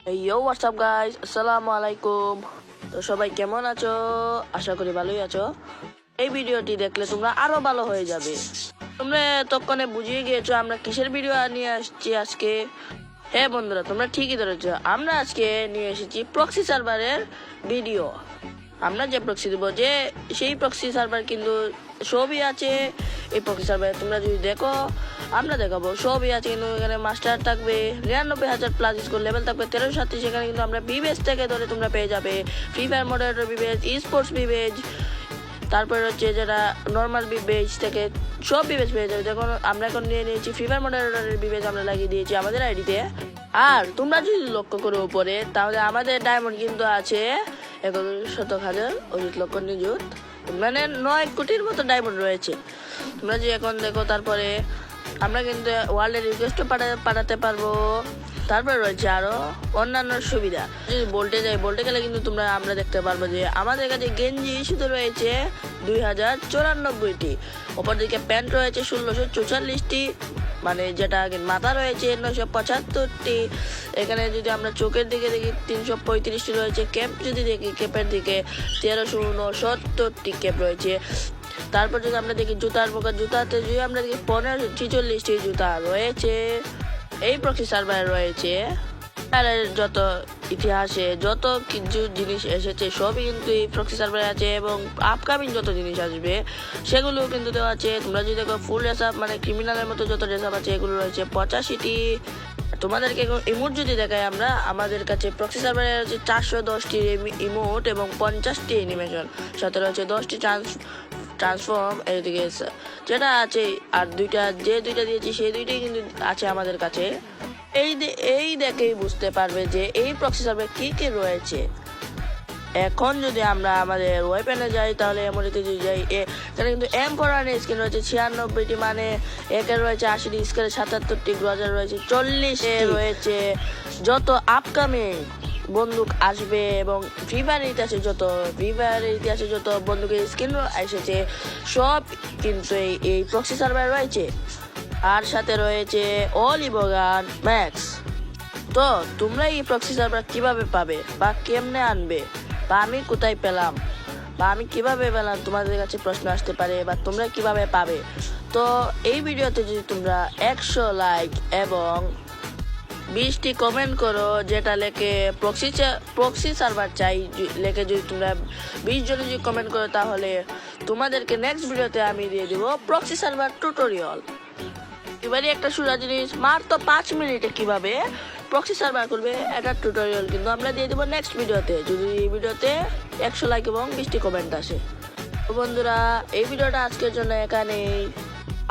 ইয়ো WhatsApp guys, আসসালামু আলাইকুম। তো সবাই কেমন আছো? আশা করি ভালোই আছো। এই ভিডিওটি দেখলে তোমরা আরো ভালো হয়ে যাবে। তোমরা তখনে বুঝিয়ে গিয়েছো আমরা কিসের ভিডিও নিয়ে আসছি আজকে। হ্যাঁ বন্ধুরা, তোমরা ঠিকই ধরেছো, আমরা আজকে নিয়ে এসেছি প্রক্সি সার্ভারের ভিডিও। আমরা যে প্রক্সি দেবো, যে সেই প্রক্সি সার্ভার কিন্তু সবই আছে এই প্রক্সি সার্ভারে। তোমরা যদি দেখো, আমরা দেখাবো সবই আছে, কিন্তু এখানে মাস্টার থাকবে ৯৯,০০০ প্লাস স্কোর লেভেল থাকবে ১৩৩৭। সেখানে কিন্তু আমরা বিবেজ থেকে ধরে তোমরা পেয়ে যাবে ফ্রি ফায়ার মডারেটর বিবেজ, ই স্পোর্টস বিবেজ, তারপরে হচ্ছে যেটা নর্মাল বিবেজ থেকে সব বিবেজ পেয়ে যাবে। দেখুন আমরা এখন নিয়ে নিয়েছি ফ্রি ফায়ার মডারেটরের বিবেজ, আমরা লাগিয়ে দিয়েছি আমাদের আইডিতে। আর তোমরা যদি লক্ষ্য করো উপরে, তাহলে আমাদের ডায়মন্ড কিন্তু আছে ১১,০০০,০০০ অযুত লক্ষ নিযুত, মানে ৯ কোটির মতো ডায়মন্ড রয়েছে। তোমরা যদি এখন দেখো, তারপরে আমরা কিন্তু ওয়ার্ল্ডের রিকোয়েস্টও পাঠাতে পারবো। তারপরে রয়েছে আরো অন্যান্য সুবিধা। যদি বলতে গেলে কিন্তু আমরা দেখতে পারবো যে আমাদের কাছে গেঞ্জি শুধু রয়েছে ২,০৯৪টি, অপরদিকে প্যান্ট রয়েছে ১৬৪৪টি, মানে যেটা মাথা রয়েছে ৯৭৫টি। এখানে যদি আমরা চোখের দিকে দেখি ৩৩৫টি রয়েছে। ক্যাপ যদি দেখি, ক্যাপের দিকে ১৩৬৯টি ক্যাপ রয়েছে। তারপর যদি আমরা দেখি জুতাতে যদি আমরা দেখি ১৫৪৬টি জুতা রয়েছে। এই প্রক্সি সার্ভারে রয়েছে যত ইতিহাসে যত কিছু জিনিস এসেছে সবই কিন্তু এই প্রক্সি সার্ভারে আছে, এবং আপকামিং যত জিনিস আসবে সেগুলো কিন্তু দেওয়া আছে। তোমরা যদি দেখো ফুল ড্রেস আপ, মানে ক্রিমিনালের মতো যত ড্রেস আপ আছে এগুলো রয়েছে ৮৫টি। তোমাদেরকে ইমোট যদি দেখাই, আমরা আমাদের কাছে প্রক্সি সার্ভারে আছে ৪১০টি ইমোট এবং ৫০টি অ্যানিমেশন, সাথে রয়েছে 10টি ট্রান্সফর্ম এদিকে যেটা আছে। আর যে দুইটা দিয়েছি সেই দুইটাই কিন্তু আছে আমাদের কাছে। এই দেখেই বুঝতে পারবে যে এই প্রক্সি সার্ভারে কি কি রয়েছে। এখন যদি আমরা আমাদের ওয়েপেনে যাই, তাহলে এমনিতে যদি যাই, এখানে কিন্তু M4 স্কিন রয়েছে ৯৬টি, মানে একের রয়েছে ৮০টি, স্কেলের ৭৭টি, গ্রজার রয়েছে ৪০, রয়েছে যত আপকামিং বন্দুক আসবে, এবং ফ্রি ফায়ারের ইতিহাসে যত বন্দুকের স্কিন এসেছে সব কিন্তু এই প্রক্সি সার্ভারে রয়েছে। আর সাথে রয়েছে অলিভগান ম্যাক্স। তো তোমরা এই প্রক্সি সার্ভার কিভাবে পাবে, বা কেমনে আনবে, বা আমি কোথায় পেলাম, বা আমি কিভাবে পেলাম, তোমাদের কাছে প্রশ্ন আসতে পারে, বা তোমরা কিভাবে পাবে। তো এই ভিডিওতে যদি তোমরা ১০০ লাইক এবং ২০টি কমেন্ট করো, যেটা লেখে প্রক্সি সার্ভার চাই লেখে, যদি তোমরা ২০ জন যদি কমেন্ট করো, তাহলে তোমাদেরকে নেক্সট ভিডিওতে আমি দিয়ে দেবো প্রক্সি সার্ভার টিউটোরিয়াল। এবারে একটা সোজা জিনিস, মাত্র ৫ মিনিটে কিভাবে প্রক্সি সার্ভার করবে একটা টিউটোরিয়াল কিন্তু আমরা দিয়ে দেবো নেক্সট ভিডিওতে, যদি এই ভিডিওতে ১০০ লাইক এবং ২০টি কমেন্ট আসে। তো বন্ধুরা, এই ভিডিওটা আজকের জন্য এখানেই।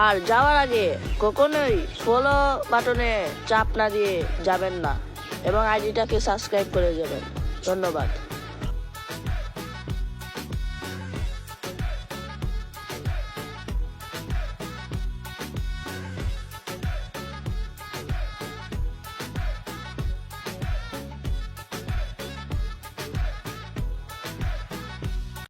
আর যাওয়ার আগে কখনোই ফলো বাটনে চাপ না দিয়ে যাবেন না, এবং আইডিটাকে সাবস্ক্রাইব করে যাবেন। ধন্যবাদ।